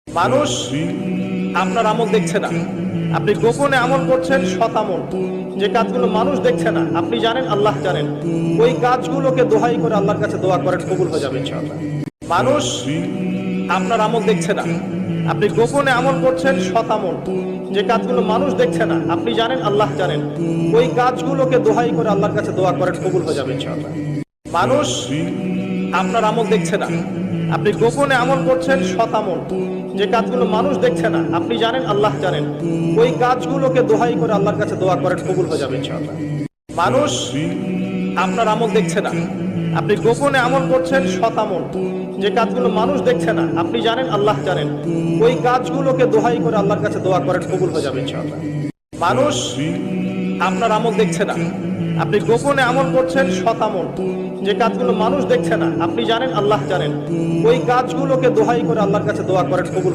মানুষ আপনার আমল দেখছে না, আপনি গোপনে আমল করছেন, সৎ আমল, যে কাজগুলো মানুষ দেখছে না, আপনি জানেন, আল্লাহ জানেন, ওই কাজগুলোকে দোহাই করে আল্লাহর কাছে দোয়া করেন, কবুল হয়ে যাবে ইনশাআল্লাহ। মানুষ আপনার আমল দেখছে না, আপনি গোপনে আমল করছেন, সৎ আমল, যে কাজগুলো মানুষ দেখছে না, আপনি জানেন, আল্লাহ জানেন, ওই কাজগুলোকে দোহাই করে আল্লাহর কাছে দোয়া করেন, কবুল হয়ে যাবে ইনশাআল্লাহ। মানুষ আপনার আমল দেখছে না, আপনি গোপনে আমল করছেন, সৎ আমল, যে কাজগুলো মানুষ দেখছে না, আপনি জানেন, আল্লাহ জানেন, ওই কাজগুলোকে দোহাই করে আল্লাহর কাছে দোয়া করেন, কবুল হয়ে যাবে ইনশাআল্লাহ। মানুষ আপনার আমল দেখছে না, আপনি গোপনে আমল করছেন, সৎ আমল, যে কাজগুলো মানুষ দেখছে না, আপনি জানেন, আল্লাহ জানেন, ওই কাজগুলোকে দোহাই করে আল্লাহর কাছে দোয়া করেন, কবুল হয়ে যাবে ইনশাআল্লাহ। মানুষ আপনার আমল দেখছে না, আপনি গোপনে আমল করছেন, সৎ আমল, যে কাজগুলো মানুষ দেখছে না, আপনি জানেন, আল্লাহ জানেন, ওই কাজগুলোকে দোহাই করে আল্লাহর কাছে দোয়া করেন, কবুল